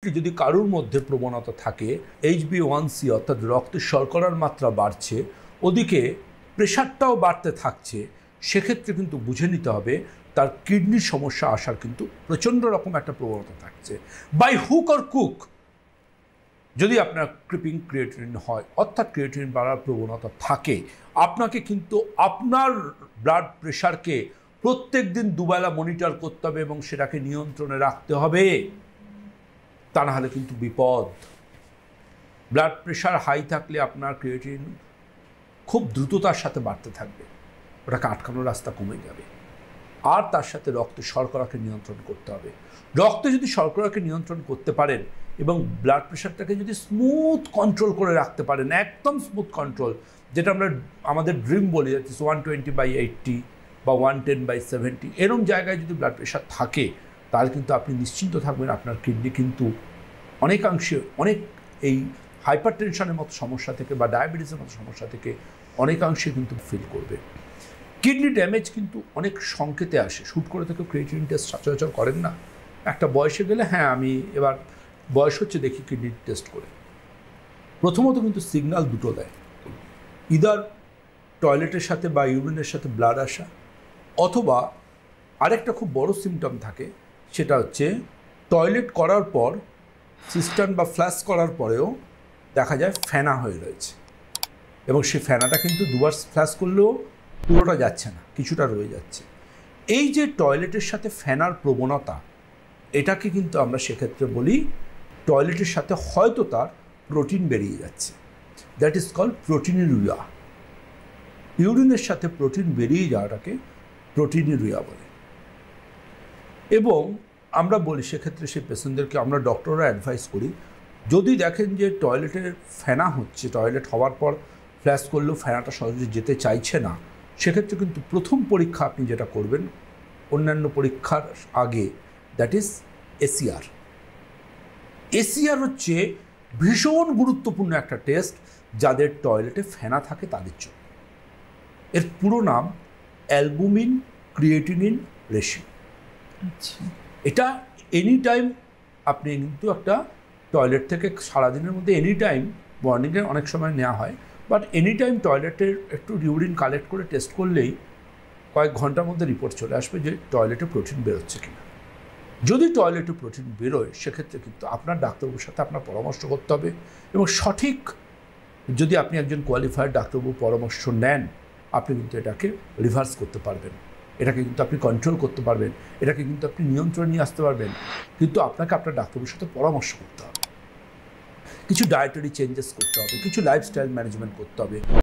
যদি কারোর মধ্যে প্রবণতা থাকে HbA1c অর্থাৎ রক্তে শর্করার মাত্রা বাড়ছে, ওদিকে প্রেশারটাও বাড়তে থাকছে, সেক্ষেত্রে কিন্তু বুঝে নিতে হবে তার কিডনির সমস্যা আসার কিন্তু প্রচণ্ড রকম একটা প্রবণতা থাকছে। বাই হুক অর কুক যদি আপনার ক্রিপিং ক্রিয়েটিনিন হয় অর্থাৎ ক্রিয়েটিনিন বাড়ার প্রবণতা থাকে, আপনাকে কিন্তু আপনার ব্লাড প্রেশারকে প্রত্যেক দিন দুবেলা মনিটর করতে হবে এবং সেটাকে নিয়ন্ত্রণে রাখতে হবে, তা না হলে কিন্তু বিপদ। ব্লাড প্রেশার হাই থাকলে আপনার ক্রিয়েটিনিন খুব দ্রুততার সাথে বাড়তে থাকবে, ওটাকে আটকানোর রাস্তা কমে যাবে। আর তার সাথে রক্তে শর্করাকে নিয়ন্ত্রণ করতে হবে। রক্তে যদি শর্করাকে নিয়ন্ত্রণ করতে পারেন এবং ব্লাড প্রেশারটাকে যদি স্মুথ কন্ট্রোল করে রাখতে পারেন, একদম স্মুথ কন্ট্রোল, যেটা আমরা আমাদের ড্রিম বলি, 120/80 বা 110/70, এরকম জায়গায় যদি ব্লাড প্রেশার থাকে, তাহলে কিন্তু আপনি নিশ্চিন্ত থাকবেন আপনার কিডনি কিন্তু অনেকাংশে এই হাইপার টেনশনের মতো সমস্যা থেকে বা ডায়াবেটিসের মতো সমস্যা থেকে অনেকাংশে কিন্তু ফিল করবে। কিডনি ড্যামেজ কিন্তু অনেক সংকেতে আসে। শ্যুট করে থেকে ক্রিয়েটিনিন টেস্ট সচরাচর করেন না, একটা বয়সে গেলে হ্যাঁ আমি এবার বয়স হচ্ছে দেখি কিডনি টেস্ট করে। প্রথমত কিন্তু সিগন্যাল দুটো দেয়, ইদার টয়লেটের সাথে বা ইউরিনের সাথে ব্লাড আসা, অথবা আরেকটা খুব বড় সিমটম থাকে, সেটা হচ্ছে টয়লেট করার পর সিস্টার্ন বা ফ্ল্যাশ করার পরেও দেখা যায় ফেনা হয়ে রয়েছে এবং সেই ফেনাটা কিন্তু দুবার ফ্ল্যাশ করলেও পুরোটা যাচ্ছে না, কিছুটা রয়ে যাচ্ছে। এই যে টয়লেটের সাথে ফেনার প্রবণতা, এটাকে কিন্তু আমরা সেক্ষেত্রে বলি টয়লেটের সাথে হয়তো তার প্রোটিন বেরিয়ে যাচ্ছে, দ্যাট ইজ কল্ড প্রোটিনিউরিয়া। ইউরিনের সাথে প্রোটিন বেরিয়ে যাওয়াটাকে প্রোটিনিউরিয়া বলে। এবং আমরা বলি সেক্ষেত্রে সেই পেশেন্টদেরকে আমরা ডক্টররা অ্যাডভাইস করি, যদি দেখেন যে টয়লেটের ফেনা হচ্ছে, টয়লেট হওয়ার পর ফ্ল্যাশ করলেও ফেনাটা সহজে যেতে চাইছে না, সেক্ষেত্রে কিন্তু প্রথম পরীক্ষা আপনি যেটা করবেন অন্যান্য পরীক্ষার আগে, দ্যাট ইজ এসিআর। এসিআর হচ্ছে ভীষণ গুরুত্বপূর্ণ একটা টেস্ট যাদের টয়লেটে ফেনা থাকে তাদের জন্য। এর পুরো নাম অ্যালবুমিন ক্রিয়েটিনিন রেশিও। আচ্ছা, এটা এনি টাইম আপনি কিন্তু একটা টয়লেট থেকে সারাদিনের মধ্যে এনি টাইম, মর্নিংয়ে অনেক সময় নেওয়া হয়, বাট এনি টাইম টয়লেটের একটু ইউরিন কালেক্ট করে টেস্ট করলেই কয়েক ঘন্টার মধ্যে রিপোর্ট চলে আসবে যে টয়লেটে প্রোটিন বেরোচ্ছে কিনা। যদি টয়লেটে প্রোটিন বেরোয়, সেক্ষেত্রে কিন্তু আপনার ডাক্তারবাবুর সাথে আপনার পরামর্শ করতে হবে এবং সঠিক, যদি আপনি একজন কোয়ালিফাইড ডাক্তারবাবুর পরামর্শ নেন, আপনি কিন্তু এটাকে রিভার্স করতে পারবেন, এটাকে কিন্তু আপনি কন্ট্রোল করতে পারবেন, এটাকে কিন্তু আপনি নিয়ন্ত্রণে নিয়ে আসতে পারবেন। কিন্তু আপনাকে আপনার ডাক্তারবাবুর সাথে পরামর্শ করতে হবে, কিছু ডায়েটারি চেঞ্জেস করতে হবে, কিছু লাইফস্টাইল ম্যানেজমেন্ট করতে হবে।